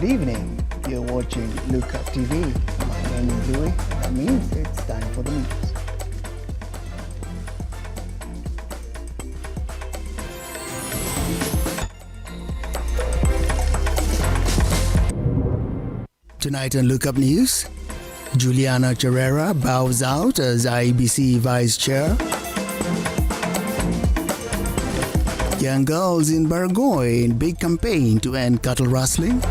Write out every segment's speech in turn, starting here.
Good evening. You're watching Lookuptv. My name is Louis. That means it's time for the news. Tonight on Lookup News, Juliana Cherera bows out as IEBC Vice Chair. Young girls in Barangay in big campaign to end cattle rustling.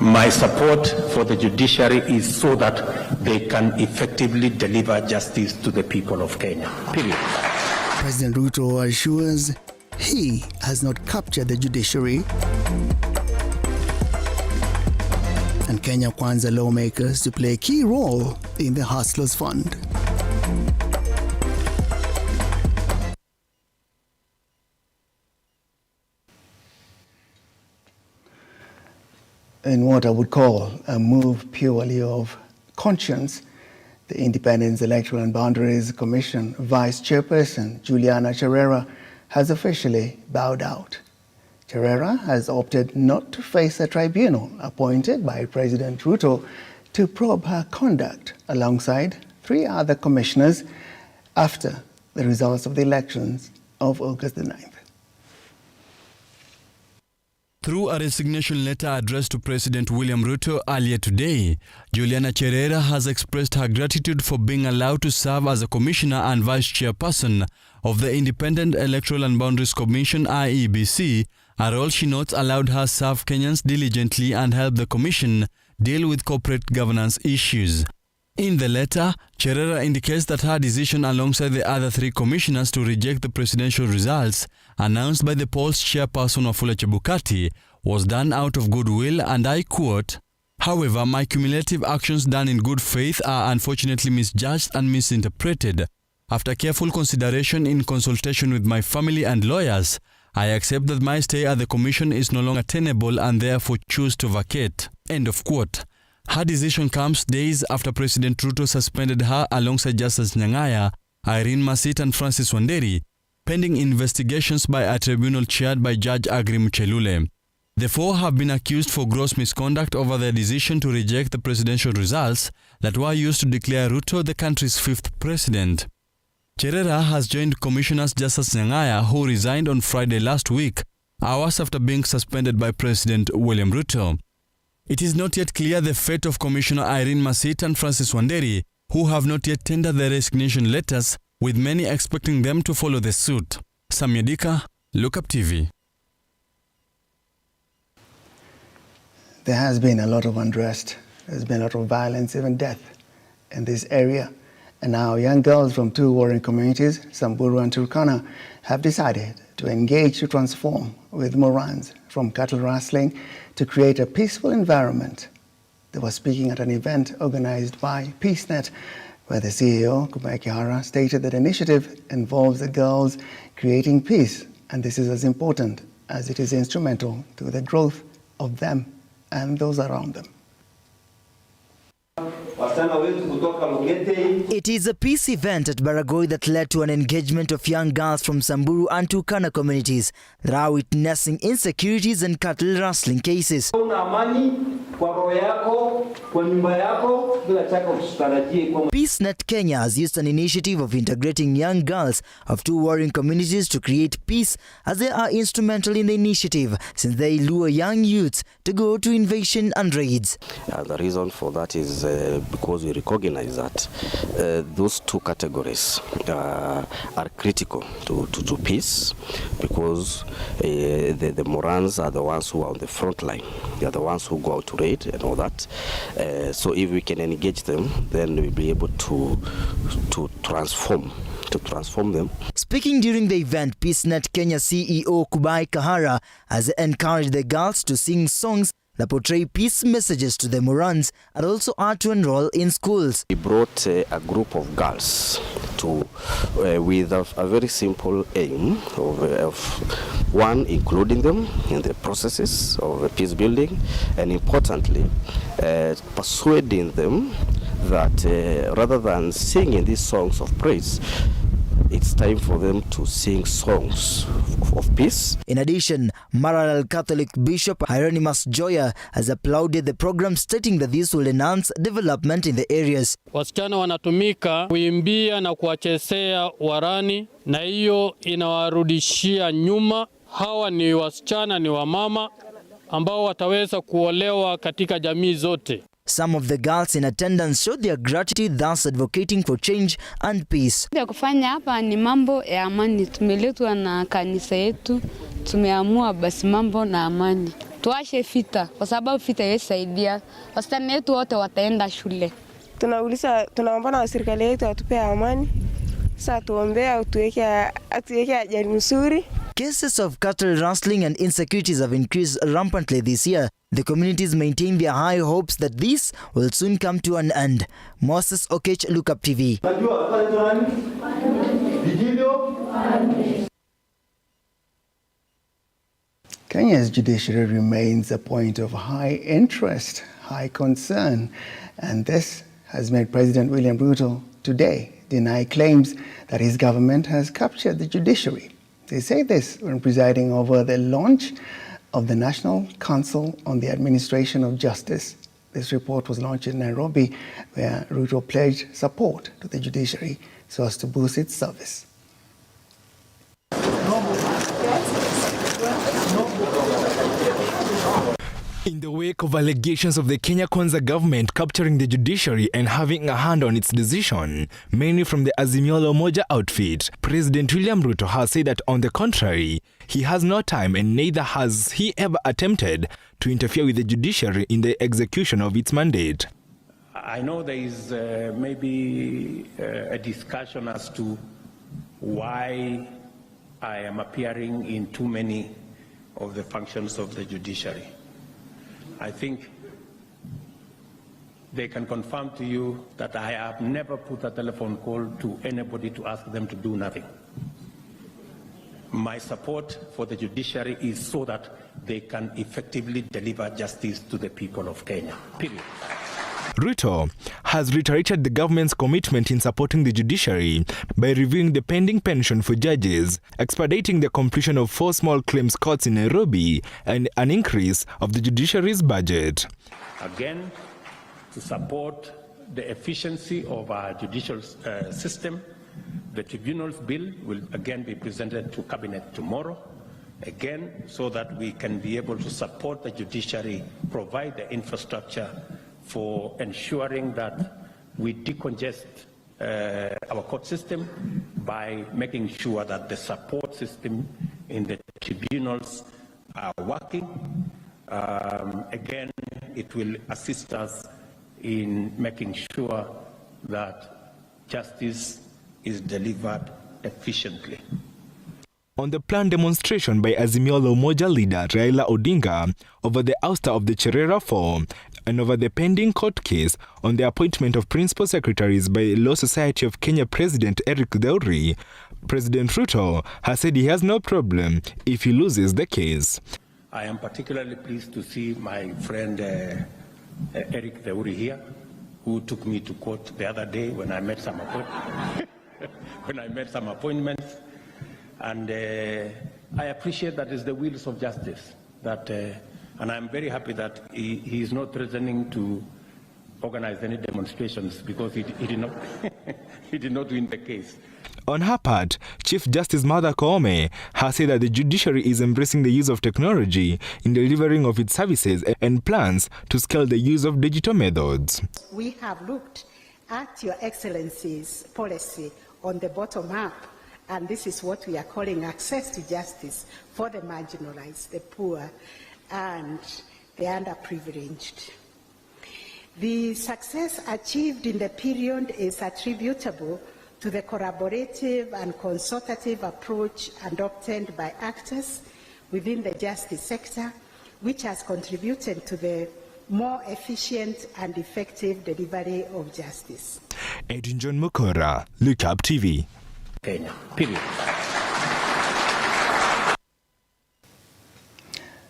My support for the judiciary is so that they can effectively deliver justice to the people of Kenya. Period. President Ruto assures he has not captured the judiciary. And Kenya Kwanza lawmakers to play a key role in the Hustlers Fund. In what I would call a move purely of conscience, the Independent Electoral and Boundaries Commission Vice Chairperson Juliana Cherera has officially bowed out. Cherera has opted not to face a tribunal appointed by President Ruto to probe her conduct alongside 3 other commissioners after the results of the elections of August the 9th. Through a resignation letter addressed to President William Ruto earlier today, Juliana Cherera has expressed her gratitude for being allowed to serve as a commissioner and vice chairperson of the Independent Electoral and Boundaries Commission (IEBC), a role she notes allowed her serve Kenyans diligently and help the commission deal with corporate governance issues. In the letter, Cherera indicates that her decision alongside the other 3 commissioners to reject the presidential results announced by the poll's chairperson Wafula Chebukati was done out of goodwill, and I quote, "However, my cumulative actions done in good faith are unfortunately misjudged and misinterpreted. After careful consideration in consultation with my family and lawyers, I accept that my stay at the commission is no longer tenable and therefore choose to vacate." End of quote. Her decision comes days after President Ruto suspended her alongside Justice Nyang'aya, Irene Masit and Francis Wanderi, pending investigations by a tribunal chaired by Judge Agri Muchelule. The 4 have been accused for gross misconduct over their decision to reject the presidential results that were used to declare Ruto the country's 5th president. Cherera has joined Commissioners Justice Nyang'aya, who resigned on Friday last week, hours after being suspended by President William Ruto. It is not yet clear the fate of Commissioner Irene Masit and Francis Wanderi, who have not yet tendered their resignation letters, with many expecting them to follow the suit. Samia Dika, Lookuptv. There has been a lot of unrest. There's been a lot of violence, even death in this area. And now young girls from 2 warring communities, Samburu and Turkana, have decided to engage to transform with morans from cattle rustling to create a peaceful environment. They were speaking at an event organized by PeaceNet, where the CEO, Kumae Kihara, stated that the initiative involves the girls creating peace, and this is as important as it is instrumental to the growth of them and those around them. It is a peace event at Barangay that led to an engagement of young girls from Samburu and Turkana communities that are witnessing insecurities and cattle rustling cases. PeaceNet Kenya has used an initiative of integrating young girls of 2 warring communities to create peace, as they are instrumental in the initiative since they lure young youths to go to invasion and raids. The reason for that is because we recognize that those 2 categories are critical to peace, because the Morans are the ones who are on the front line. They are the ones who go out to raid and all that. So if we can engage them, then we'll be able to transform them. Speaking during the event, PeaceNet Kenya CEO Kumae Kihara has encouraged the girls to sing songs that portray peace messages to the Morans and also are to enroll in schools. We brought a group of girls with a very simple aim of one, including them in the processes of peace building, and importantly, persuading them that rather than singing these songs of praise, it's time for them to sing songs of peace. In addition, Maralal Catholic Bishop Hieronymus Joya has applauded the program, stating that this will enhance development in the areas. Wasichana wanatumika kuimbia na kuwachezea warani, na hiyo inawarudishia nyuma. Hawa ni wasichana, ni wamama ambao wataweza kuolewa katika jamii zote. Some of the girls in attendance showed their gratitude, thus advocating for change and peace. Kufanya hapa ni mambo ya amani. Tumeletwa na kanisa yetu, tumeamua basi mambo na amani. Tuache vita, kwa sababu vita yesaidia. Wasichana wetu wote wataenda shule. Tunaomba na serikali yetu atupe amani. Sasa tuombea atuweke ajali nzuri. Cases of cattle rustling and insecurities have increased rampantly this year. The communities maintain their high hopes that this will soon come to an end. Moses Okech, Lookuptv. Kenya's judiciary remains a point of high interest, high concern, and this has made President William Ruto today deny claims that his government has captured the judiciary. They say this when presiding over the launch of the National Council on the Administration of Justice. This report was launched in Nairobi, where Ruto pledged support to the judiciary so as to boost its service. In the wake of allegations of the Kenya Kwanza government capturing the judiciary and having a hand on its decision, mainly from the Azimio la Umoja outfit, President William Ruto has said that on the contrary, he has no time and neither has he ever attempted to interfere with the judiciary in the execution of its mandate. I know there is maybe a discussion as to why I am appearing in too many of the functions of the judiciary. I think they can confirm to you that I have never put a telephone call to anybody to ask them to do nothing. My support for the judiciary is so that they can effectively deliver justice to the people of Kenya. Period. Ruto has reiterated the government's commitment in supporting the judiciary by reviewing the pending pension for judges, expediting the completion of 4 small claims courts in Nairobi, and an increase of the judiciary's budget. Again, to support the efficiency of our judicial system, the tribunals bill will again be presented to Cabinet tomorrow, again, so that we can be able to support the judiciary, provide the infrastructure for ensuring that we decongest our court system by making sure that the support system in the tribunals are working. Again, it will assist us in making sure that justice is delivered efficiently. On the planned demonstration by Azimio la Umoja leader Raila Odinga over the ouster of the Cherera 4 and over the pending court case on the appointment of principal secretaries by Law Society of Kenya President Eric Theuri, President Ruto has said he has no problem if he loses the case. I am particularly pleased to see my friend Eric Theuri here, who took me to court the other day when I made some appointments. And I appreciate that it's the wheels of justice. And I'm very happy that he is not threatening to organize any demonstrations because he did not he did not win the case. On her part, Chief Justice Martha Koome has said that the judiciary is embracing the use of technology in delivering of its services and plans to scale the use of digital methods. We have looked at Your Excellency's policy on the bottom up, and this is what we are calling access to justice for the marginalized, the poor, and the underprivileged. The success achieved in the period is attributable to the collaborative and consultative approach adopted by actors within the justice sector, which has contributed to the more efficient and effective delivery of justice. Edwin John Mukora, Lookuptv. Kenya. Period.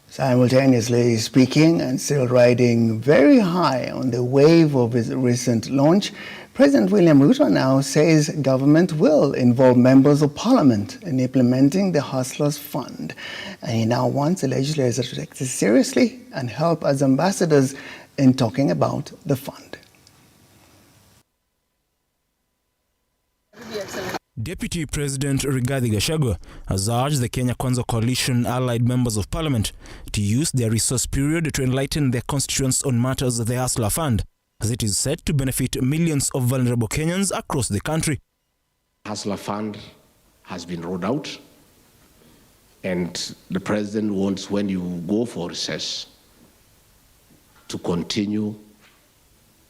Simultaneously speaking and still riding very high on the wave of his recent launch, President William Ruto now says government will involve members of parliament in implementing the Hustlers Fund. And he now wants the legislature to take this seriously and help as ambassadors in talking about the fund. Deputy President Rigathi Gachagua has urged the Kenya Kwanza Coalition allied members of parliament to use their resource period to enlighten their constituents on matters of the Hustler Fund, as it is set to benefit millions of vulnerable Kenyans across the country. Hustler Fund has been rolled out, and the President wants, when you go for recess, to continue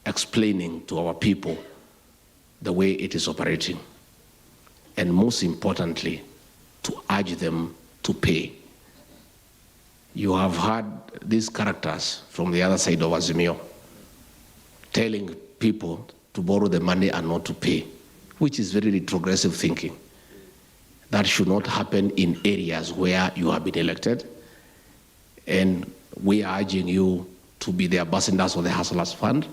explaining to our people the way it is operating. And most importantly, to urge them to pay. You have heard these characters from the other side of Azimio telling people to borrow the money and not to pay, which is very retrogressive thinking. That should not happen in areas where you have been elected. And we are urging you to be the ambassadors of the Hustlers Fund.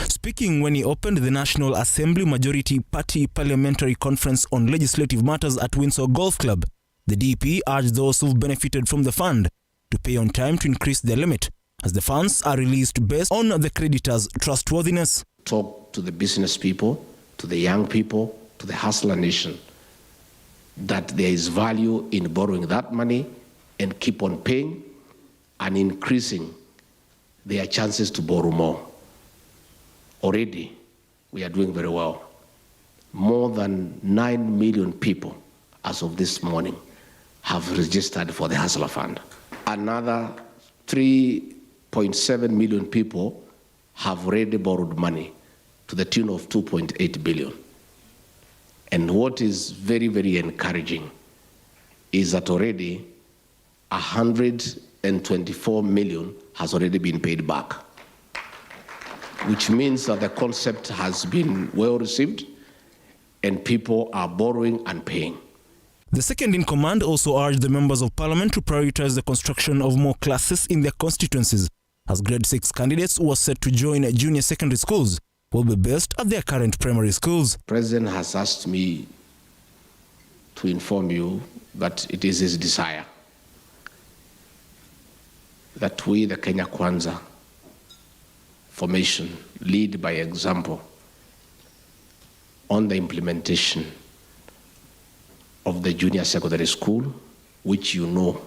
Speaking when he opened the National Assembly Majority Party Parliamentary Conference on Legislative Matters at Windsor Golf Club, the DP urged those who've benefited from the fund to pay on time to increase their limit, as the funds are released based on the creditor's trustworthiness. Talk to the business people, to the young people, to the hustler nation, that there is value in borrowing that money and keep on paying and increasing their chances to borrow more. Already, we are doing very well. More than 9 million people, as of this morning, have registered for the Hustler Fund. Another 3.7 million people have already borrowed money to the tune of 2.8 billion. And what is very, very encouraging is that already 124 million has already been paid back, which means that the concept has been well received and people are borrowing and paying. The second in command also urged the members of parliament to prioritize the construction of more classes in their constituencies, as grade 6 candidates who are set to join junior secondary schools will be based at their current primary schools. The President has asked me to inform you that it is his desire that we, the Kenya Kwanza formation, lead by example on the implementation of the junior secondary school, which you know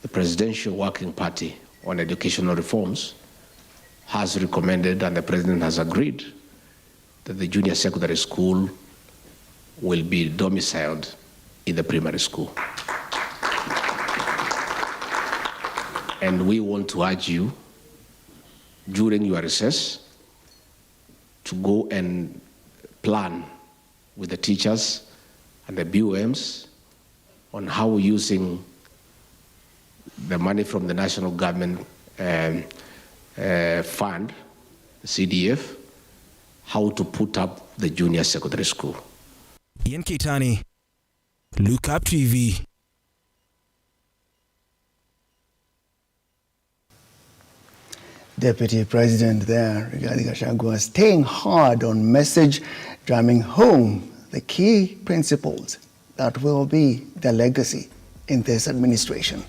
the Presidential Working Party on Educational Reforms has recommended, and the President has agreed, that the junior secondary school will be domiciled in the primary school. And we want to urge you, during your recess, to go and plan with the teachers and the BOMs on how using the money from the national government fund, the CDF, how to put up the junior secondary school. Ian Keitani, Lookuptv. Deputy President there, Rigathi Gachagua, staying hard on message, driving home the key principles that will be the legacy in this administration.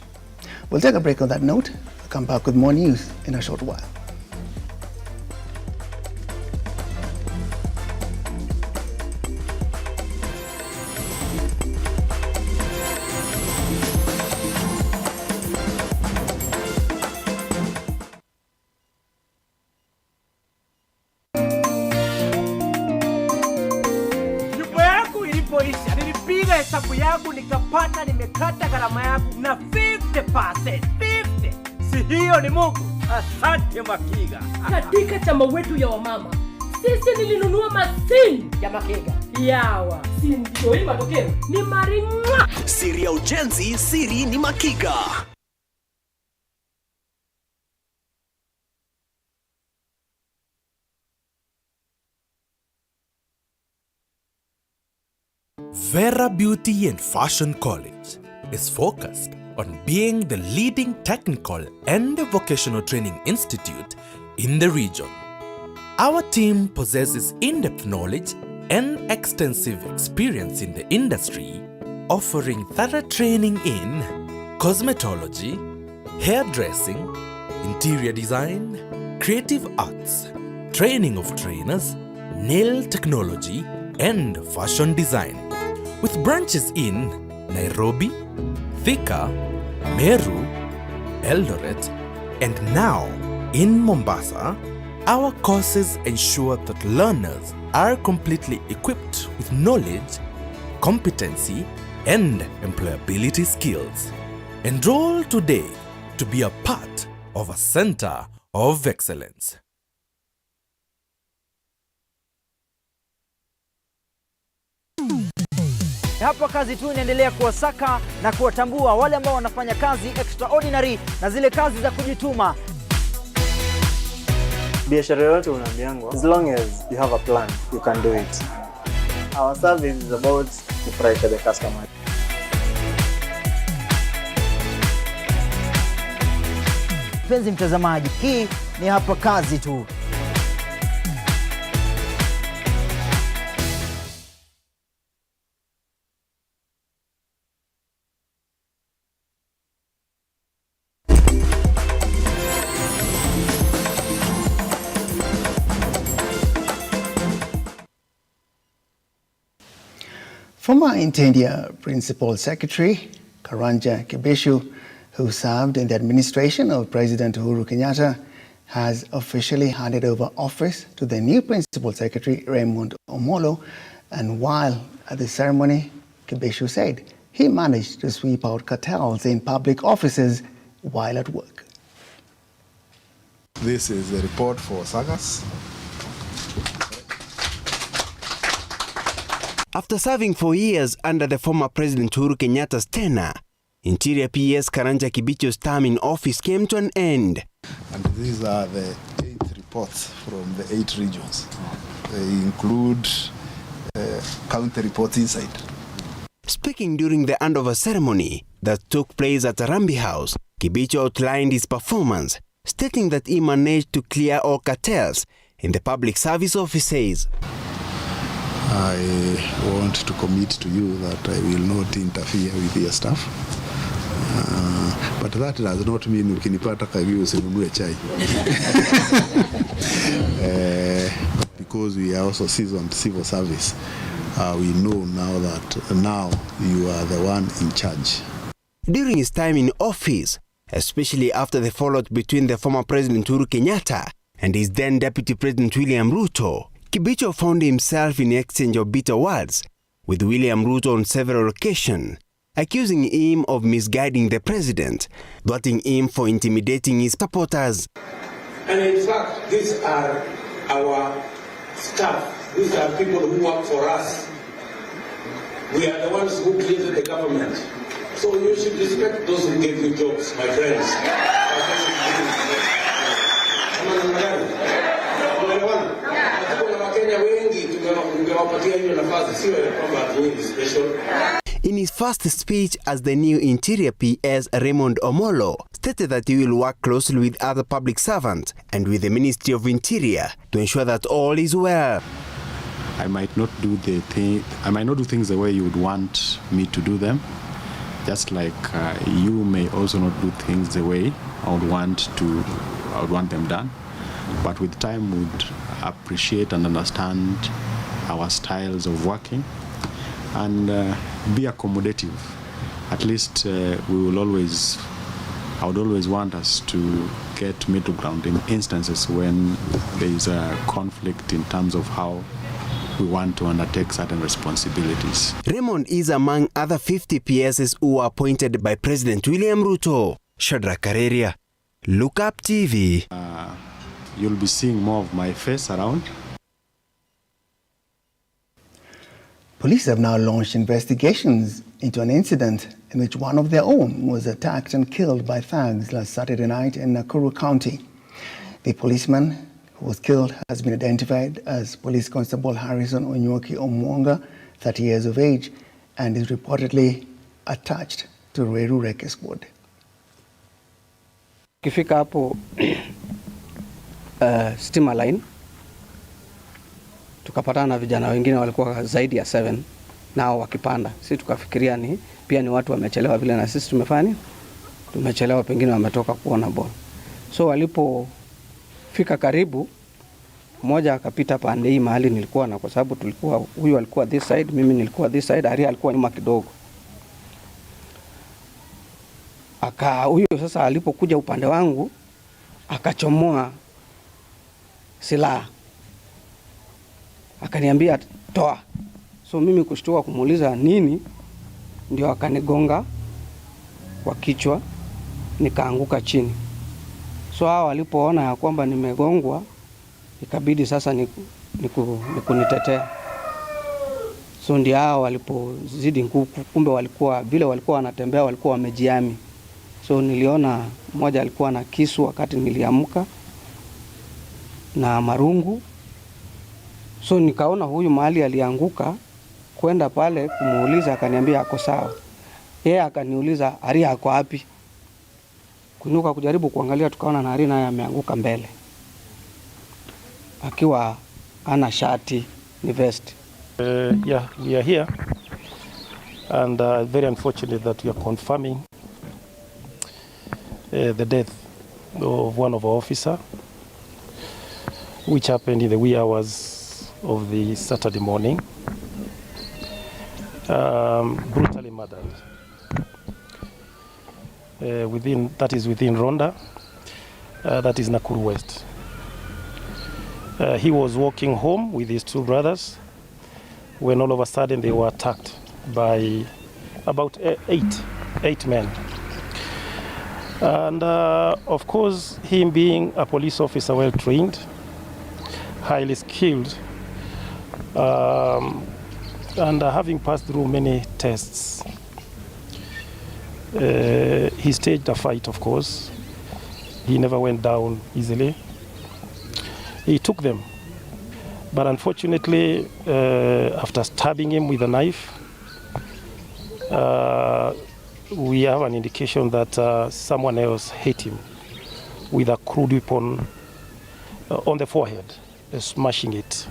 We'll take a break on that note. We'll come back with more news in a short while. Nilipiga hesabu yangu nikapata nimekata gharama yangu na 50%. 50. Si hiyo ni Mungu. Asante Makiga. Katika chama wetu ya wamama, sisi nilinunua mashini ya Makiga. Yawa, si ndio hii matokeo? Ni maringa. Siri ya ujenzi, siri ni Makiga. Vera Beauty and Fashion College is focused on being the leading technical and vocational training institute in the region. Our team possesses in-depth knowledge and extensive experience in the industry, offering thorough training in cosmetology, hairdressing, interior design, creative arts, training of trainers, nail technology, and fashion design. With branches in Nairobi, Thika, Meru, Eldoret, and now in Mombasa, our courses ensure that learners are completely equipped with knowledge, competency, and employability skills. Enroll today to be a part of a center of excellence. Hapa kazi tu inaendelea kuwasaka na kuwatambua wale ambao wanafanya kazi extraordinary na zile kazi za kujituma. Biashara yote unaambiangwa, as long as you have a plan, you can do it. Our service is about kufurahisha the customer. Mpenzi mtazamaji, hii ni hapa kazi tu. Former India Principal Secretary Karanja Kibeshu, who served in the administration of President Uhuru Kenyatta, has officially handed over office to the new Principal Secretary Raymond Omolo. And while at the ceremony, Kibeshu said he managed to sweep out cartels in public offices while at work. This is a report for Sagas. After serving for years under the former President Uhuru Kenyatta's tenure, Interior PS Karanja Kibeshu's term in office came to an end. And these are the 8 reports from the 8 regions. They include county reports inside. Speaking during the handover ceremony that took place at Rambi House, Kibeshu outlined his performance, stating that he managed to clear all cartels in the public service offices. I want to commit to you that I will not interfere with your staff. But that does not mean ukinipata kavi usinunue chai. Because we are also seasoned civil service, we know now that now you are the one in charge. During his time in office, especially after the fallout between the former President Uhuru Kenyatta and his then Deputy President William Ruto, Kibeshu found himself in exchange of bitter words with William Ruto on several occasions, accusing him of misguiding the president, thwarting him for intimidating his supporters. And in fact, these are our staff. These are people who work for us. We are the ones who created the government. So you should respect those who gave you jobs, my friends. In his first speech as the new Interior PS, Raymond Omolo stated that he will work closely with other public servants and with the Ministry of Interior to ensure that all is well. I might not do things the way you would want me to do them, just like you may also not do things the way I would want them done. But with time, we would appreciate and understand our styles of working and be accommodative. At least I would always want us to get middle ground in instances when there is a conflict in terms of how we want to undertake certain responsibilities. Raymond is among other 50 PSs who were appointed by President William Ruto. Shadrack Kareria, Lookuptv. You'll be seeing more of my face around. Police have now launched investigations into an incident in which one of their own was attacked and killed by thugs last Saturday night in Nakuru County. The policeman who was killed has been identified as Police Constable Harrison Onyoki Omwonga, 30 years of age, and is reportedly attached to Ruiru Reke squad. Kifika hapo stima line tukapatana na vijana wengine walikuwa zaidi ya 7 nao wakipanda. Sisi tukafikiria pia ni watu wamechelewa vile na sisi tumechelewa, pengine wametoka kuona ball. So walipofika karibu, mmoja akapita pande hii mahali nilikuwa, na kwa sababu huyu alikuwa this side, mimi nilikuwa this side, Aria alikuwa nyuma kidogo. Huyo sasa alipokuja upande wangu akachomoa silaha, akaniambia toa. So mimi kushtuka kumuuliza nini, ndio akanigonga kwa kichwa, nikaanguka chini. So hao walipoona ya kwamba nimegongwa, ikabidi sasa nikunitetea. So ndio hao walipozidi nguvu, kumbe walikuwa wanatembea, walikuwa wamejiami. So niliona mmoja alikuwa na kisu wakati niliamka na marungu. So nikaona huyu mahali alianguka, kwenda pale kumuuliza, akaniambia ako sawa. Yeye akaniuliza Aria ako wapi? Kuinuka kujaribu kuangalia, tukaona na Aria naye ameanguka mbele, akiwa ana shati, ni vest. Yeah, we are here and very unfortunate that we are confirming the death of one of our officers, which happened in the wee hours of the Saturday morning, brutally murdered. Within Ronda, that is Nakuru West. He was walking home with his 2 brothers when all of a sudden they were attacked by about 8 men. And of course, him being a police officer, well trained, highly skilled, and having passed through many tests, he staged a fight, of course. He never went down easily. He took them. But unfortunately, after stabbing him with a knife, we have an indication that someone else hit him with a crude weapon on the forehead, smashing it,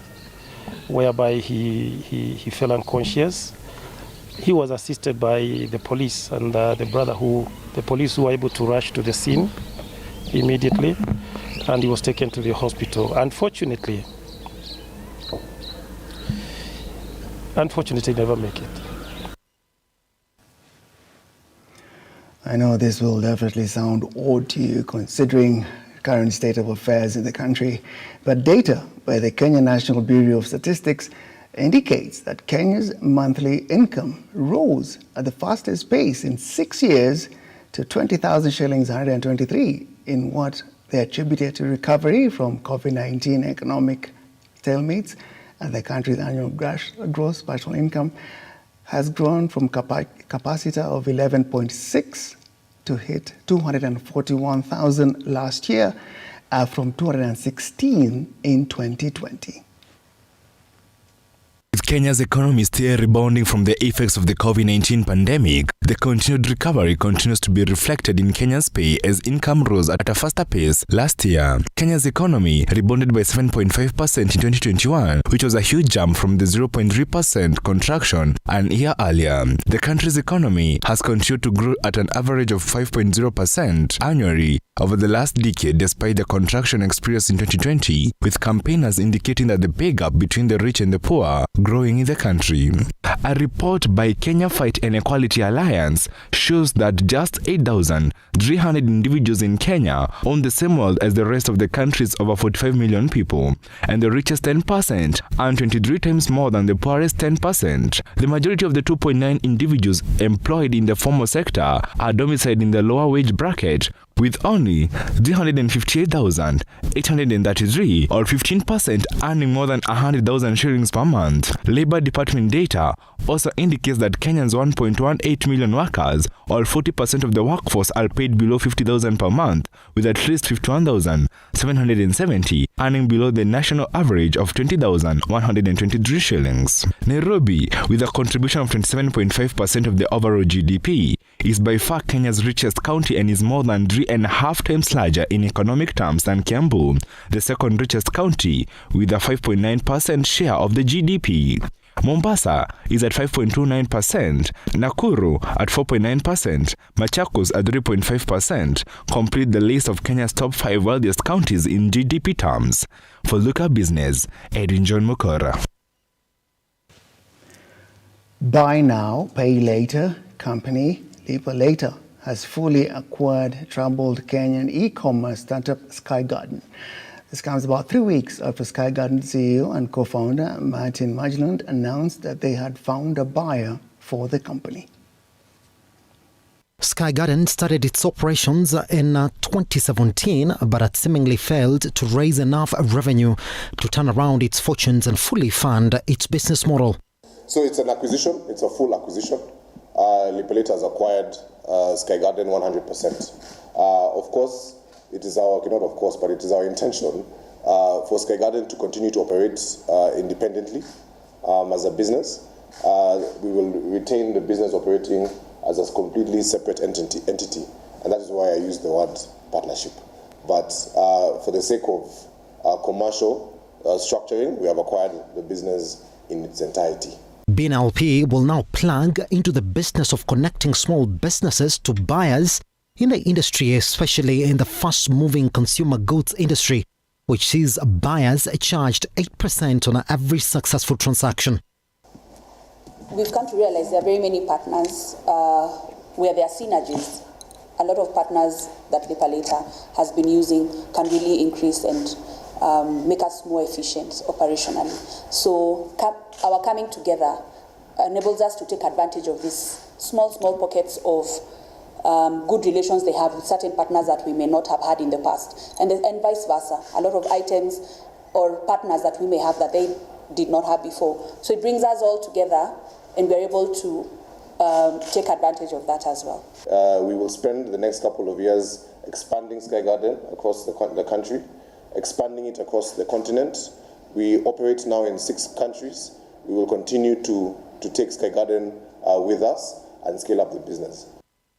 whereby he fell unconscious. He was assisted by the police and the police who were able to rush to the scene immediately, and he was taken to the hospital. Unfortunately, he never make it. I know this will definitely sound odd to you considering the current state of affairs in the country, but data by the Kenya National Bureau of Statistics indicates that Kenya's monthly income rose at the fastest pace in 6 years to 20,000 shillings 123 in what they attributed to recovery from COVID-19 economic stalemates, and the country's annual gross personal income has grown from capacity of 11.6 to hit 241,000 last year, from 216 in 2020. With Kenya's economy still rebounding from the effects of the COVID-19 pandemic, the continued recovery continues to be reflected in Kenya's pay as income rose at a faster pace last year. Kenya's economy rebounded by 7.5% in 2021, which was a huge jump from the 0.3% contraction an year earlier. The country's economy has continued to grow at an average of 5.0% annually over the last decade, despite the contraction experienced in 2020, with campaigners indicating that the pay gap between the rich and the poor growing in the country. A report by Kenya Fight Inequality Alliance shows that just 8,300 individuals in Kenya own the same wealth as the rest of the country's over 45 million people, and the richest 10% earn 23 times more than the poorest 10%. The majority of the 2.9 individuals employed in the formal sector are domiciled in the lower wage bracket, with only 358,833 or 15% earning more than 100,000 shillings per month. Labor Department data also indicates that Kenyans 1.18 million workers, or 40% of the workforce, are paid below 50,000 per month, with at least 51,770 earning below the national average of 20,123 shillings. Nairobi, with a contribution of 27.5% of the overall GDP, is by far Kenya's richest county and is more than 3.5 times larger in economic terms than Kiambu, the second richest county, with a 5.9% share of the GDP. Mombasa is at 5.29%, Nakuru at 4.9%, Machakos at 3.5%, complete the list of Kenya's top 5 wealthiest counties in GDP terms. For Lookup Business, Edwin John Mukora. Buy now, pay later company Lipa Later has fully acquired troubled Kenyan e-commerce startup Sky Garden. This comes about 3 weeks after Sky Garden CEO and co-founder Martin Majland announced that they had found a buyer for the company. Sky Garden started its operations in 2017 but had seemingly failed to raise enough revenue to turn around its fortunes and fully fund its business model. So it's an acquisition, it's a full acquisition. Lipa Later has acquired Sky Garden 100%. Of course, it is our, not of course, but it is our intention for Sky Garden to continue to operate independently as a business. We will retain the business operating as a completely separate entity, and that is why I use the word partnership. But for the sake of commercial structuring, we have acquired the business in its entirety. BNLP will now plug into the business of connecting small businesses to buyers in the industry, especially in the fast-moving consumer goods industry, which sees buyers charged 8% on every successful transaction. We've come to realize there are very many partners where there are synergies. A lot of partners that Lipa Later has been using can really increase and make us more efficient operationally. So our coming together enables us to take advantage of these small pockets of good relations they have with certain partners that we may not have had in the past, and vice versa. A lot of items or partners that we may have that they did not have before. So it brings us all together, and we're able to take advantage of that as well. We will spend the next couple of years expanding Sky Garden across the country, expanding it across the continent. We operate now in 6 countries. We will continue to take Sky Garden with us and scale up the business.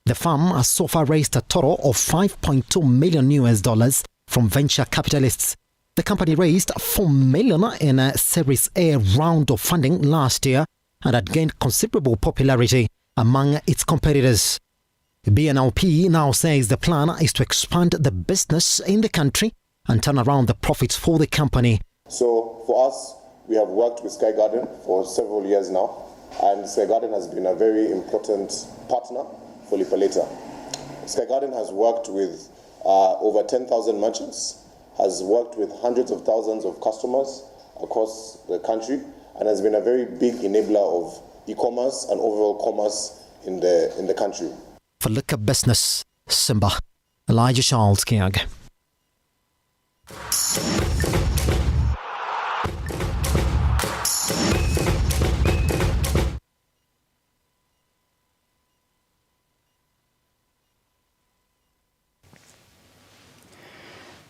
The firm has so far raised a total of $5.2 million from venture capitalists. The company raised $4 million in a Series A round of funding last year and had gained considerable popularity among its competitors. BNLP now says the plan is to expand the business in the country and turn around the profits for the company. So for us, we have worked with Sky Garden for several years now, and Sky Garden has been a very important partner for Lipa Later. Sky Garden has worked with over 10,000 merchants, has worked with hundreds of thousands of customers across the country, and has been a very big enabler of e-commerce and overall commerce in the country. For Lookup Business, Simba, Elijah Charles King.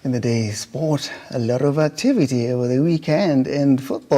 In the day's sport, a lot of activity over the weekend in football.